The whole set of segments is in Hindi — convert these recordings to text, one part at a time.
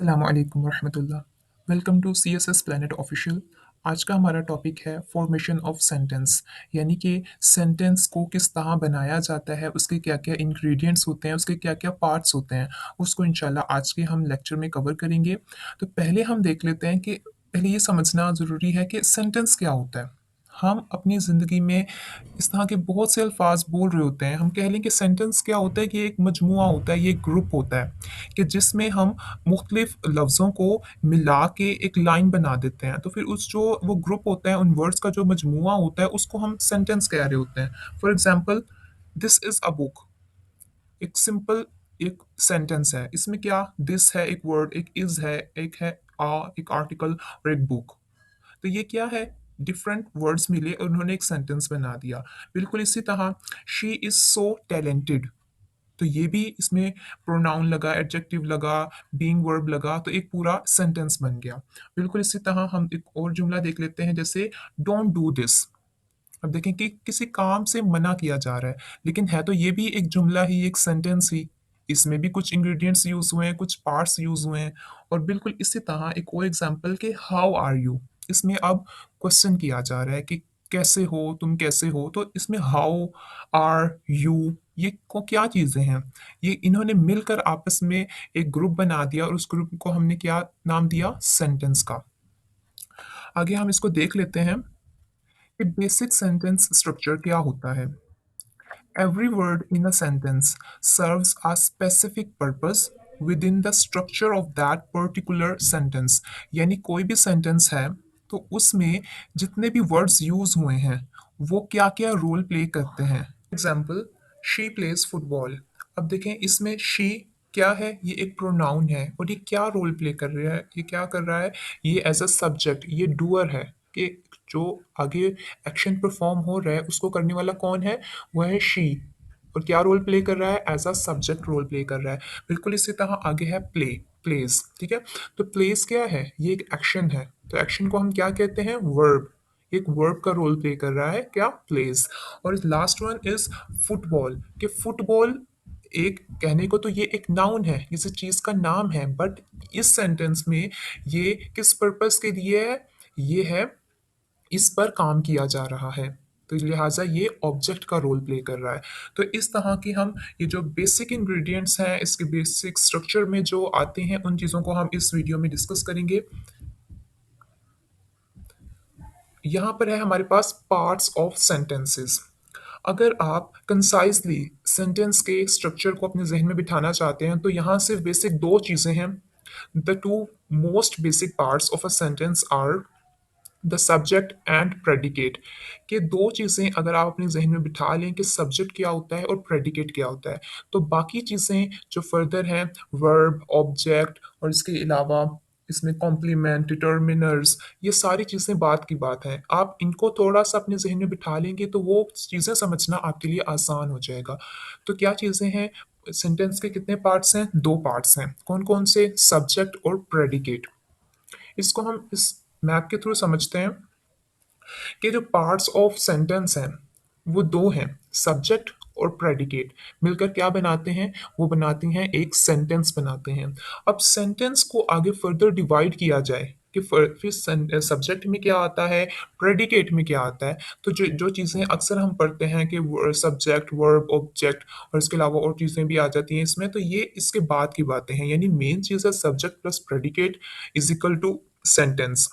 अस्सलामुअलैकुम वरहमतुल्लाह। Welcome to CSS planet official. आज का हमारा टॉपिक है फॉर्मेशन ऑफ सेंटेंस, यानी कि सेंटेंस को किस तरह बनाया जाता है, उसके क्या क्या इंग्रेडिएंट्स होते हैं, उसके क्या क्या पार्ट्स होते हैं, उसको इंशाल्लाह आज के हम लेक्चर में कवर करेंगे। तो पहले हम देख लेते हैं कि पहले ये समझना ज़रूरी है कि सेंटेंस क्या होता है। हम अपनी ज़िंदगी में इस तरह के बहुत से अल्फाज बोल रहे होते हैं। हम कह लें कि सेंटेंस क्या होता है, कि ये एक मजमुआ होता है, ये एक ग्रुप होता है कि जिसमें हम मुख्तलिफ लफ्ज़ों को मिला के एक लाइन बना देते हैं। तो फिर उस जो वो ग्रुप होता है, उन वर्ड्स का जो मजमुआ होता है, उसको हम सेंटेंस कह रहे होते हैं। For example, this is a book. एक सिंपल एक सेंटेंस है। इसमें क्या दिस है एक वर्ड, एक इज़ है, एक है एक आर्टिकल और एक बुक। तो ये क्या है, डिफरेंट वर्ड्स मिले और उन्होंने एक सेंटेंस बना दिया। बिल्कुल इसी तरह शी इज़ सो टैलेंटेड। तो ये भी इसमें प्रोनाउन लगा, एडजेक्टिव लगा, बीइंग वर्ब लगा, तो एक पूरा सेंटेंस बन गया। बिल्कुल इसी तरह हम एक और जुमला देख लेते हैं, जैसे डोंट डू दिस। अब देखें कि किसी काम से मना किया जा रहा है, लेकिन है तो ये भी एक जुमला ही, एक सेंटेंस ही। इसमें भी कुछ इंग्रेडिएंट्स यूज हुए हैं, कुछ पार्ट्स यूज हुए हैं। और बिल्कुल इसी तरह एक और एग्जांपल के हाउ आर यू। इसमें अब क्वेश्चन किया जा रहा है कि कैसे हो, तुम कैसे हो। तो इसमें हाउ, आर, यू, ये को क्या चीजें हैं, ये इन्होंने मिलकर आपस में एक ग्रुप बना दिया और उस ग्रुप को हमने क्या नाम दिया, सेंटेंस का। आगे हम इसको देख लेते हैं कि बेसिक सेंटेंस स्ट्रक्चर क्या होता है। Every word in a sentence serves a specific purpose within the structure of that particular sentence। यानी कोई भी सेंटेंस है तो उसमें जितने भी वर्ड्स यूज हुए हैं वो क्या क्या रोल प्ले करते हैं। Example, she plays football. अब देखें इसमें शी क्या है, ये एक प्रोनाउन है और ये क्या रोल प्ले कर रहा है, ये क्या कर रहा है, ये एज अ सब्जेक्ट, ये डूअर है कि जो आगे एक्शन परफॉर्म हो रहा है उसको करने वाला कौन है, वह है शी। और क्या रोल प्ले कर रहा है, as a subject role play कर रहा है। बिल्कुल इसी तरह आगे है प्ले, प्लेस। ठीक है, तो प्लेस क्या है, ये एक एक्शन है। तो एक्शन को हम क्या कहते हैं, वर्ब। एक वर्ब का रोल प्ले कर रहा है क्या, प्लेस। और लास्ट वन इज फुटबॉल, कि फुटबॉल एक कहने को तो ये एक नाउन है, किसी चीज का नाम है, बट इस सेंटेंस में ये किस पर्पस के लिए है, ये है इस पर काम किया जा रहा है। तो लिहाजा ये ऑब्जेक्ट का रोल प्ले कर रहा है। तो इस तरह की हम ये जो बेसिक इंग्रेडिएंट्स हैं, इसके बेसिक स्ट्रक्चर में जो आते हैं, उन चीज़ों को हम इस वीडियो में डिस्कस करेंगे। यहाँ पर है हमारे पास पार्ट्स ऑफ सेंटेंसेस। अगर आप कंसाइजली सेंटेंस के स्ट्रक्चर को अपने जहन में बिठाना चाहते हैं तो यहाँ सिर्फ बेसिक दो चीज़ें हैं। The two most basic parts of a sentence are the subject and predicate. कि दो चीज़ें अगर आप अपने जहन में बिठा लें कि सब्जेक्ट क्या होता है और प्रेडिकेट क्या होता है, तो बाकी चीज़ें जो फर्दर हैं, वर्ब, ऑब्जेक्ट और इसके अलावा इसमें कॉम्प्लीमेंट, डिटर्मिनर्स, ये सारी चीज़ें बात की बात है। आप इनको थोड़ा सा अपने जहन में बिठा लेंगे तो वो चीज़ें समझना आपके लिए आसान हो जाएगा। तो क्या चीज़ें हैं, सेंटेंस के कितने पार्ट्स हैं, दो पार्ट्स हैं। कौन कौन से, सब्जेक्ट और प्रेडिकेट। इसको हम इस मैप के थ्रू समझते हैं कि जो पार्ट्स ऑफ सेंटेंस हैं वो दो हैं, सब्जेक्ट और प्रेडिकेट। मिलकर क्या बनाते हैं, वो बनाते हैं एक सेंटेंस बनाते हैं। अब सेंटेंस को आगे फर्दर डिवाइड किया जाए कि फिर सब्जेक्ट में क्या आता है, प्रेडिकेट में क्या आता है। तो जो जो चीज़ें अक्सर हम पढ़ते हैं कि सब्जेक्ट, वर्ब, ऑब्जेक्ट और इसके अलावा और चीज़ें भी आ जाती हैं इसमें, तो ये इसके बाद की बातें हैं। यानी मेन चीज़ है subject plus predicate is equal to sentence.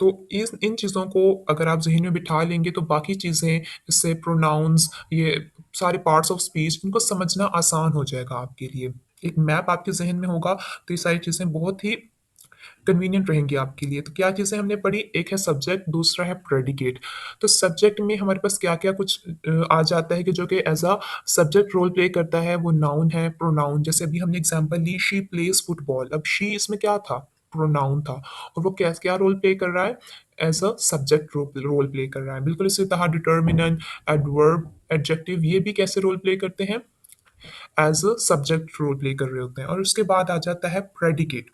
तो इस इन चीज़ों को अगर आप ज़हन में बिठा लेंगे तो बाकी चीज़ें जैसे प्रोनाउंस, ये सारे पार्ट्स ऑफ स्पीच, इनको समझना आसान हो जाएगा आपके लिए। एक मैप आपके ज़हन में होगा तो ये सारी चीज़ें बहुत ही कन्वीनियंट रहेंगी आपके लिए। तो क्या चीज़ें हमने पढ़ी, एक है सब्जेक्ट, दूसरा है प्रेडिकेट। तो सब्जेक्ट में हमारे पास क्या-क्या कुछ आ जाता है कि जो कि as a subject role play करता है, वो नाउन है, प्रोनाउन। जैसे अभी हमने एग्ज़ाम्पल ली, शी प्लेज़ फुटबॉल। अब शी इसमें क्या था, प्रोनाउन था, और वो क्या क्या रोल प्ले कर रहा है, as a subject role play कर रहा है। बिल्कुल इसी तरह डिटर्मिनेंट, एडवर्ब, एडजेक्टिव, ये भी कैसे रोल प्ले करते हैं, as a subject role play कर रहे होते हैं। और उसके बाद आ जाता है प्रेडिकेट।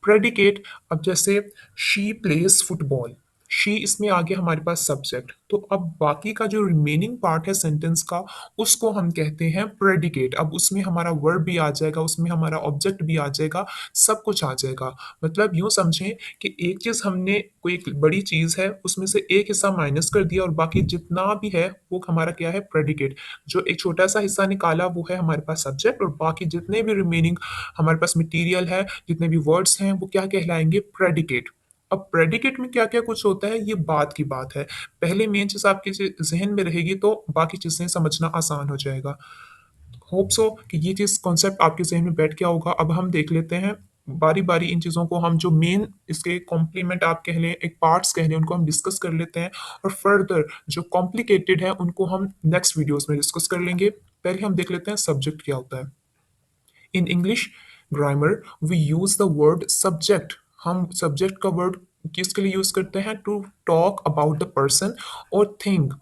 प्रेडिकेट, अब जैसे शी प्लेज फुटबॉल, शी इसमें आ गया हमारे पास सब्जेक्ट। तो अब बाकी का जो रिमेनिंग पार्ट है सेंटेंस का, उसको हम कहते हैं प्रेडिकेट। अब उसमें हमारा वर्ब भी आ जाएगा, उसमें हमारा ऑब्जेक्ट भी आ जाएगा, सब कुछ आ जाएगा। मतलब यूं समझें कि एक चीज हमने, कोई एक बड़ी चीज है, उसमें से एक हिस्सा माइनस कर दिया और बाकी जितना भी है वो हमारा क्या है, प्रेडिकेट। जो एक छोटा सा हिस्सा निकाला वो है हमारे पास सब्जेक्ट, और बाकी जितने भी रिमेनिंग हमारे पास मटेरियल है, जितने भी वर्ड्स हैं, वो क्या कहलाएंगे, प्रेडिकेट। अब प्रेडिकेट में क्या क्या कुछ होता है, ये बात की बात है। पहले मेन चीज आपके जहन में रहेगी तो बाकी चीजें समझना आसान हो जाएगा। होप सो कि ये चीज कॉन्सेप्ट आपके जहन में बैठ गया होगा। अब हम देख लेते हैं बारी बारी इन चीज़ों को, हम जो मेन इसके कॉम्प्लीमेंट आप कह लें, एक पार्ट्स कह लें, उनको हम डिस्कस कर लेते हैं। और फर्दर जो कॉम्प्लिकेटेड है उनको हम नेक्स्ट वीडियोस में डिस्कस कर लेंगे। पहले हम देख लेते हैं सब्जेक्ट क्या होता है। In English grammar we use the word subject. हम सब्जेक्ट का वर्ड किसके लिए यूज करते हैं, to talk about the person और थिंग,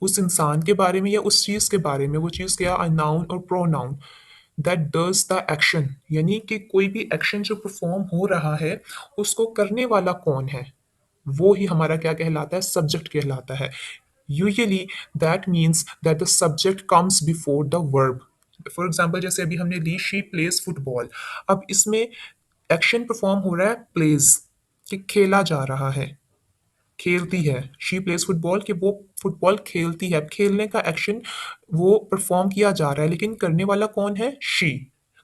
उस इंसान के बारे में या उस चीज के बारे में। वो चीज क्या, अ नाउन और pronoun that does the action, यानी कि कोई भी एक्शन जो परफॉर्म हो रहा है उसको करने वाला कौन है, वो ही हमारा क्या कहलाता है, सब्जेक्ट कहलाता है। Usually that means that the subject comes before the verb. For example जैसे अभी हमने ली, शी प्लेज फुटबॉल। अब इसमें एक्शन परफॉर्म हो रहा है प्लेज, कि खेला जा रहा है, खेलती है। शी प्लेज फुटबॉल, कि वो फुटबॉल खेलती है। अब खेलने का एक्शन वो परफॉर्म किया जा रहा है, लेकिन करने वाला कौन है, शी।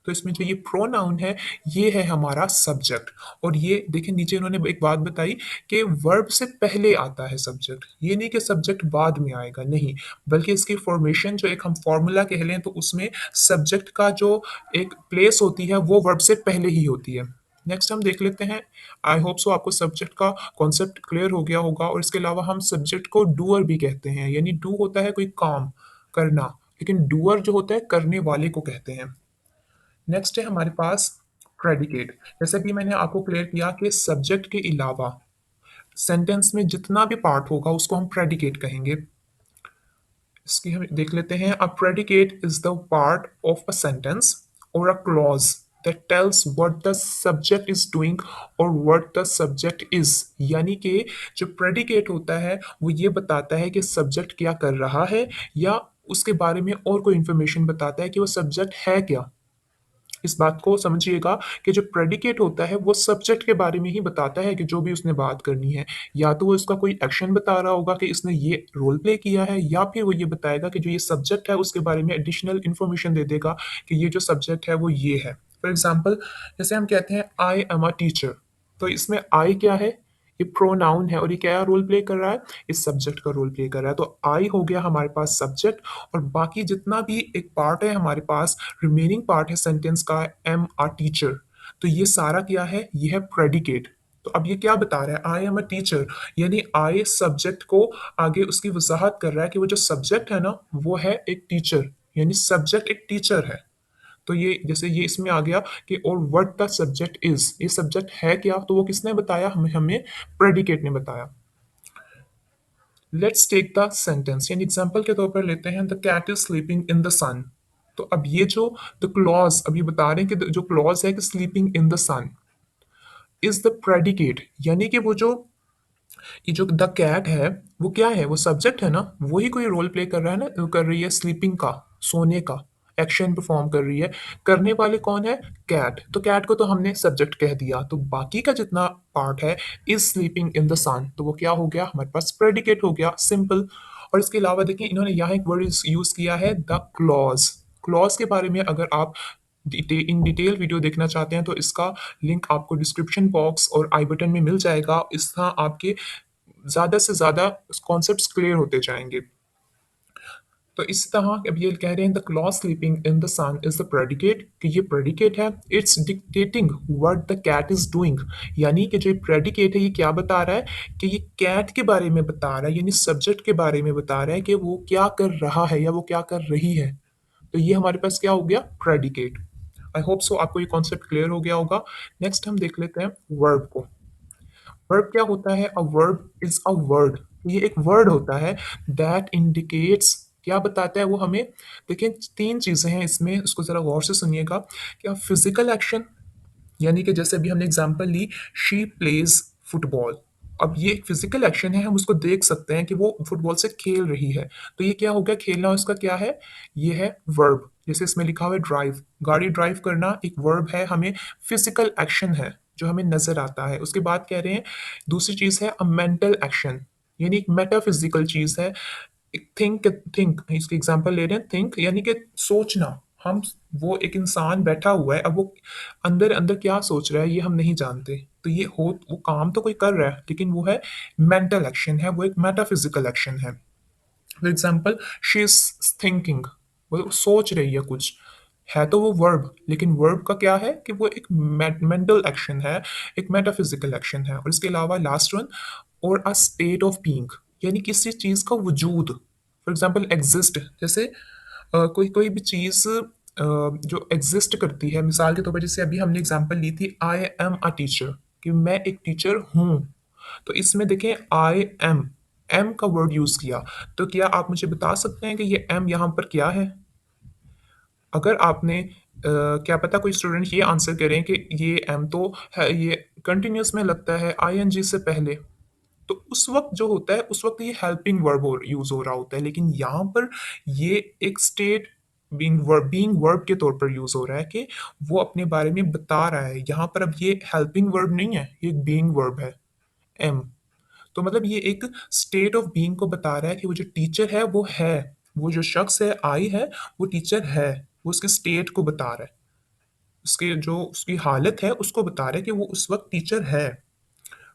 तो इसमें जो ये प्रोनाउन है, ये है हमारा सब्जेक्ट। और ये देखिए नीचे इन्होंने एक बात बताई कि वर्ब से पहले आता है सब्जेक्ट। ये नहीं कि सब्जेक्ट बाद में आएगा, नहीं, बल्कि इसकी फॉर्मेशन जो एक हम फॉर्मूला कह लें तो उसमें सब्जेक्ट का जो एक प्लेस होती है वो वर्ब से पहले ही होती है। नेक्स्ट हम देख लेते हैं। आई होप सो आपको सब्जेक्ट का कॉन्सेप्ट क्लियर हो गया होगा। और इसके अलावा हम सब्जेक्ट को डूअर भी कहते हैं, यानी डू होता है कोई काम करना, लेकिन डूअर जो होता है करने वाले को कहते हैं। नेक्स्ट है हमारे पास प्रेडिकेट। जैसे कि मैंने आपको क्लियर किया कि सब्जेक्ट के अलावा सेंटेंस में जितना भी पार्ट होगा उसको हम प्रेडिकेट कहेंगे। इसकी हम देख लेते हैं। A predicate is the part of a sentence और a clause that tells what the subject is doing or what the subject is। यानी कि जो predicate होता है वो ये बताता है कि सब्जेक्ट क्या कर रहा है, या उसके बारे में और कोई इंफॉर्मेशन बताता है कि वो सब्जेक्ट है क्या। इस बात को समझिएगा कि जो प्रेडिकेट होता है वो सब्जेक्ट के बारे में ही बताता है कि जो भी उसने बात करनी है, या तो वो इसका कोई एक्शन बता रहा होगा कि इसने ये रोल प्ले किया है, या फिर वो ये बताएगा कि जो ये सब्जेक्ट है उसके बारे में एडिशनल इन्फॉर्मेशन दे देगा कि ये जो सब्जेक्ट है वो ये है। फॉर एग्जाम्पल जैसे हम कहते हैं आई एम अ टीचर, तो इसमें आई क्या है, ये प्रोनाउन है और ये क्या रोल प्ले कर रहा है, इस सब्जेक्ट का रोल प्ले कर रहा है। तो आई हो गया हमारे पास सब्जेक्ट, और बाकी जितना भी एक पार्ट है हमारे पास, रिमेनिंग पार्ट है सेंटेंस का, एम आ टीचर, तो ये सारा क्या है, ये है प्रेडिकेट। तो अब ये क्या बता रहा है, आई एम अ टीचर, यानी आई सब्जेक्ट को आगे उसकी वजाहत कर रहा है कि वो जो सब्जेक्ट है ना वो है एक टीचर, यानी सब्जेक्ट एक टीचर है। तो ये जैसे ये इसमें आ गया कि और व्हाट द सब्जेक्ट इज, ये सब्जेक्ट है क्या, तो वो किसने बताया, हमें हमें प्रेडिकेट ने बताया। लेट्स टेक द सेंटेंस, यानी एग्जांपल के तौर पर लेते हैं, the cat is sleeping in the sun. तो अब ये जो द क्लॉज अभी बता रहे हैं कि जो क्लॉज है कि sleeping in the sun is the predicate, यानी कि वो जो ये जो द कैट है वो क्या है, वो सब्जेक्ट है ना, वही कोई रोल प्ले कर रहा है ना, कर रही है स्लीपिंग का, सोने का एक्शन परफॉर्म कर रही है। करने वाले कौन है, कैट। तो कैट को तो हमने सब्जेक्ट कह दिया, तो बाकी का जितना पार्ट है, is sleeping in the sun, तो वो क्या हो गया, हमारे पास प्रेडिकेट हो गया, सिंपल। और इसके अलावा देखिए इन्होंने यहाँ एक वर्ड यूज किया है, द क्लॉज। क्लॉज के बारे में अगर आप इन डिटेल वीडियो देखना चाहते हैं तो इसका लिंक आपको डिस्क्रिप्शन बॉक्स और आई बटन में मिल जाएगा। इस तरह आपके ज़्यादा से ज़्यादा कॉन्सेप्ट्स क्लियर होते जाएंगे। तो इस तरह अब ये कह रहे हैं the clause sleeping in the sun is the predicate, कि ये प्रेडिकेट है, it's dictating what the cat is doing. यानी कि जो प्रेडिकेट है ये क्या बता रहा है, कि ये कैट के बारे में बता रहा है, यानी सब्जेक्ट के बारे में बता रहा है कि वो क्या कर रहा है या वो क्या कर रही है। तो ये हमारे पास क्या हो गया, प्रेडिकेट। आई होप सो आपको ये कॉन्सेप्ट क्लियर हो गया होगा। नेक्स्ट हम देख लेते हैं वर्ब को। वर्ब क्या होता है, a verb is a word, ये एक वर्ड होता है दैट इंडिकेट्स, क्या बताता है वो हमें। देखिए तीन चीजें हैं इसमें, उसको जरा गौर से सुनिएगा। क्या फिजिकल एक्शन, यानी कि जैसे अभी हमने एग्जांपल ली, शी प्लेज फुटबॉल, अब ये एक फिजिकल एक्शन है, हम उसको देख सकते हैं कि वो फुटबॉल से खेल रही है। तो ये क्या हो गया, खेलना उसका क्या है, ये है वर्ब। जैसे इसमें लिखा हुआ है ड्राइव, गाड़ी ड्राइव करना एक वर्ब है, हमें फिजिकल एक्शन है जो हमें नजर आता है। उसके बाद कह रहे हैं दूसरी चीज है अ मेंटल एक्शन, यानी एक मेटाफिजिकल चीज है। थिंक थिंक इसके एग्जांपल ले रहे हैं, थिंक यानी कि सोचना। हम वो एक इंसान बैठा हुआ है, अब वो अंदर अंदर क्या सोच रहा है ये हम नहीं जानते। तो ये हो वो काम तो कोई कर रहा है लेकिन वो है मेंटल एक्शन है, वो एक मेटाफिजिकल एक्शन है। For example she is thinking, वो सोच रही है कुछ, है तो वो वर्ब, लेकिन वर्ब का क्या है कि वो एक मेंटल एक्शन है, एक मेटाफिजिकल एक्शन है। और इसके अलावा लास्ट वन, और अ स्टेट ऑफ बीइंग, यानी किसी चीज का वजूद। फॉर एग्जाम्पल एग्जिस्ट, जैसे कोई कोई भी चीज जो एग्जिस्ट करती है, मिसाल के तौर पर जैसे अभी हमने एग्जांपल ली थी आई एम अ टीचर, कि मैं एक टीचर हूँ। तो इसमें देखें आई एम का वर्ड यूज किया। तो क्या आप मुझे बता सकते हैं कि ये एम यहाँ पर क्या है? अगर आपने क्या पता कोई स्टूडेंट ये आंसर करें कि ये एम तो है, ये कंटिन्यूस में लगता है आईएनजी से पहले। तो उस वक्त जो होता है उस वक्त ये हेल्पिंग वर्ब यूज हो रहा होता है, लेकिन यहाँ पर ये एक स्टेट बीइंग वर्ब के तौर पर यूज हो रहा है कि वो अपने बारे में बता रहा है। यहाँ पर अब ये हेल्पिंग वर्ब नहीं है, ये एक बीइंग वर्ब है एम। तो मतलब ये एक स्टेट ऑफ बीइंग को बता रहा है कि वो जो टीचर है वो है, वो जो शख्स है आई है, वो टीचर है। वो उसके स्टेट को बता रहा है, उसके जो उसकी हालत है उसको बता रहा है कि वो उस वक्त टीचर है।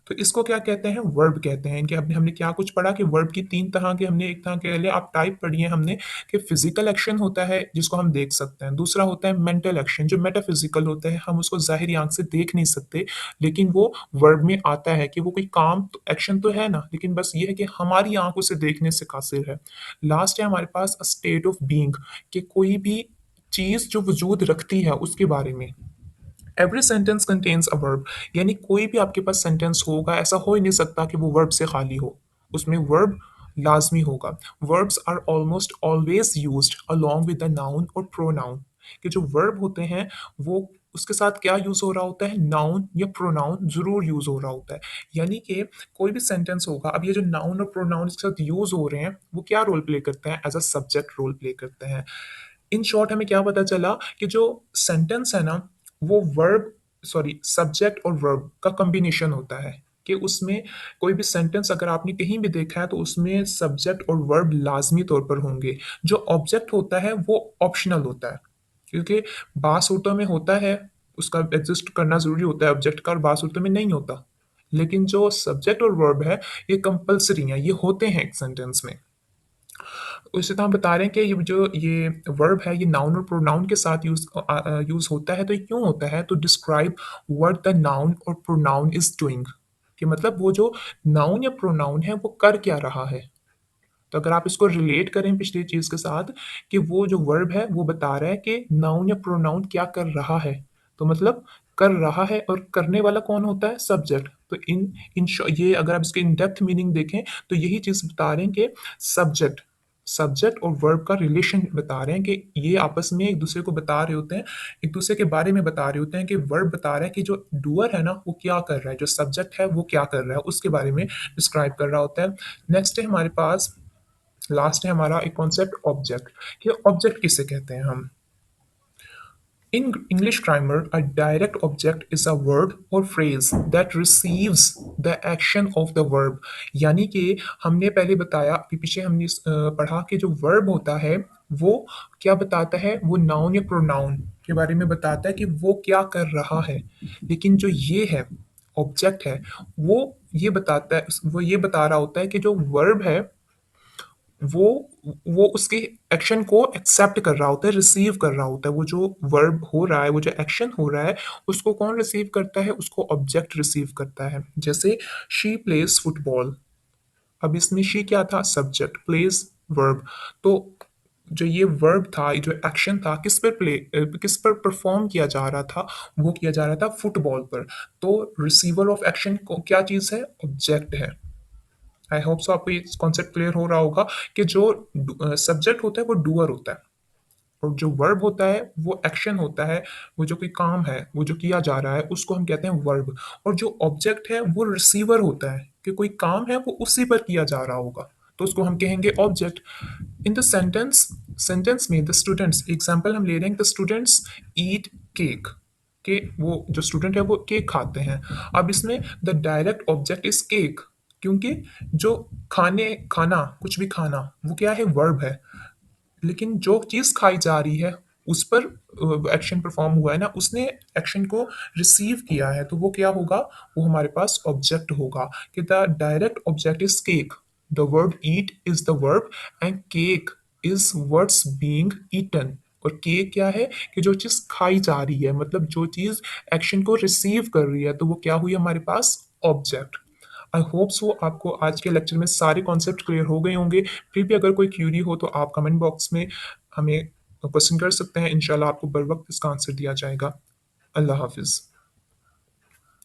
तो इसको क्या कहते हैं, वर्ब कहते हैं। कि हमने हमने क्या कुछ पढ़ा कि वर्ब की तीन तरह के, हमने एक तरह के लिए आप टाइप पढ़ी है हमने, कि फिजिकल एक्शन होता है जिसको हम देख सकते हैं, दूसरा होता है मेंटल एक्शन जो मेटाफिजिकल होता है, हम उसको जाहिरी आंख से देख नहीं सकते, लेकिन वो वर्ब में आता है कि वो कोई काम तो एक्शन तो है ना, लेकिन बस ये है कि हमारी आंख उसे देखने से कासिर है। लास्ट है हमारे पास स्टेट ऑफ बीइंग, कि कोई भी चीज जो वजूद रखती है उसके बारे में। Every sentence contains a verb, यानी कोई भी आपके पास सेंटेंस होगा, ऐसा हो ही नहीं सकता कि वो वर्ब से खाली हो, उसमें वर्ब लाजमी होगा। Verbs are almost always used along with the noun और प्रोनाउन, कि जो वर्ब होते हैं वो उसके साथ क्या यूज हो रहा होता है, नाउन या प्रोनाउन जरूर यूज हो रहा होता है। यानी कि कोई भी सेंटेंस होगा, अब ये जो नाउन और प्रोनाउन के साथ यूज हो रहे हैं वो क्या रोल प्ले करते हैं, as a subject role play करते हैं। इन शॉर्ट हमें क्या पता चला कि जो सेंटेंस है ना, वो वर्ब सॉरी सब्जेक्ट और वर्ब का कॉम्बिनेशन होता है। कि उसमें कोई भी सेंटेंस अगर आपने कहीं भी देखा है तो उसमें सब्जेक्ट और वर्ब लाजमी तौर पर होंगे। जो ऑब्जेक्ट होता है वो ऑप्शनल होता है, क्योंकि बास सूरतों में होता है उसका एग्जिस्ट करना जरूरी होता है ऑब्जेक्ट का, और बास सूरतों में नहीं होता। लेकिन जो सब्जेक्ट और वर्ब है ये कंपलसरी है, ये होते हैं एक सेंटेंस में। उसी तरह हम बता रहे हैं कि ये जो ये वर्ब है ये नाउन और प्रोनाउन के साथ यूज होता है। तो ये क्यों होता है, तो डिस्क्राइब व्हाट द नाउन और प्रोनाउन इज डूइंग, कि मतलब वो जो नाउन या प्रोनाउन है वो कर क्या रहा है। तो अगर आप इसको रिलेट करें पिछली चीज के साथ, कि वो जो वर्ब है वो बता रहा है कि नाउन या प्रोनाउन क्या कर रहा है, तो मतलब कर रहा है, और करने वाला कौन होता है, सब्जेक्ट। तो ये अगर आप इसके इन डेप्थ मीनिंग देखें तो यही चीज बता रहे हैं कि सब्जेक्ट सब्जेक्ट और वर्ब का रिलेशन बता रहे हैं, कि ये आपस में एक दूसरे को बता रहे होते हैं, एक दूसरे के बारे में बता रहे होते हैं। कि वर्ब बता रहा है कि जो डूअर है ना वो क्या कर रहा है, जो सब्जेक्ट है वो क्या कर रहा है, उसके बारे में डिस्क्राइब कर रहा होता है। नेक्स्ट है हमारे पास, लास्ट है हमारा एक कॉन्सेप्ट ऑब्जेक्ट, कि ऑब्जेक्ट किसे कहते हैं हम। In English grammar, a direct object is a word or phrase that receives the action of the verb। यानी कि हमने पहले बताया, अभी पीछे हमने पढ़ा कि जो verb होता है वो क्या बताता है, वो नाउन या प्रोनाउन के बारे में बताता है कि वो क्या कर रहा है। लेकिन जो ये है ऑब्जेक्ट है, वो ये बताता है, वो ये बता रहा होता है कि जो वर्ब है वो वो उसके एक्शन को एक्सेप्ट कर रहा होता है, रिसीव कर रहा होता है। वो जो वर्ब हो रहा है, वो जो एक्शन हो रहा है, उसको कौन रिसीव करता है, उसको ऑब्जेक्ट रिसीव करता है। जैसे शी प्लेज फुटबॉल, अब इसमें शी क्या था, सब्जेक्ट, प्लेज वर्ब। तो जो ये वर्ब था, ये जो एक्शन था, किस पर परफॉर्म किया जा रहा था, वो किया जा रहा था फुटबॉल पर। तो रिसीवर ऑफ एक्शन को क्या चीज है, ऑब्जेक्ट है। आई होप सो आपको ये कॉन्सेप्ट क्लियर हो रहा होगा कि जो सब्जेक्ट होता है वो डूअर होता है, और जो वर्ब होता है वो एक्शन होता है, वो जो कोई काम है, वो जो किया जा रहा है उसको हम कहते हैं वर्ब। और जो ऑब्जेक्ट है वो रिसीवर होता है कि कोई काम है वो उसी पर किया जा रहा होगा, तो उसको हम कहेंगे object. In the sentence sentence में द स्टूडेंट्स, एग्जाम्पल हम ले रहे हैं, द स्टूडेंट्स ईट केक, के वो जो स्टूडेंट है वो केक खाते हैं। अब इसमें the direct object is cake, क्योंकि जो खाना कुछ भी खाना वो क्या है, वर्ब है। लेकिन जो चीज खाई जा रही है उस पर एक्शन परफॉर्म हुआ है ना, उसने एक्शन को रिसीव किया है, तो वो क्या होगा, वो हमारे पास ऑब्जेक्ट होगा कि the direct object is cake, the verb eat is the verb and cake is what's being eaten. और केक क्या है कि जो चीज खाई जा रही है, मतलब जो चीज एक्शन को रिसीव कर रही है, तो वो क्या हुई हमारे पास, ऑब्जेक्ट। आई होप सो आपको आज के लेक्चर में सारे कॉन्सेप्ट क्लियर हो गए होंगे। फिर भी अगर कोई क्यूरी हो तो आप कमेंट बॉक्स में हमें क्वेश्चन कर सकते हैं, इंशाल्लाह आपको बर वक्त इसका आंसर दिया जाएगा। अल्लाह हाफिज़।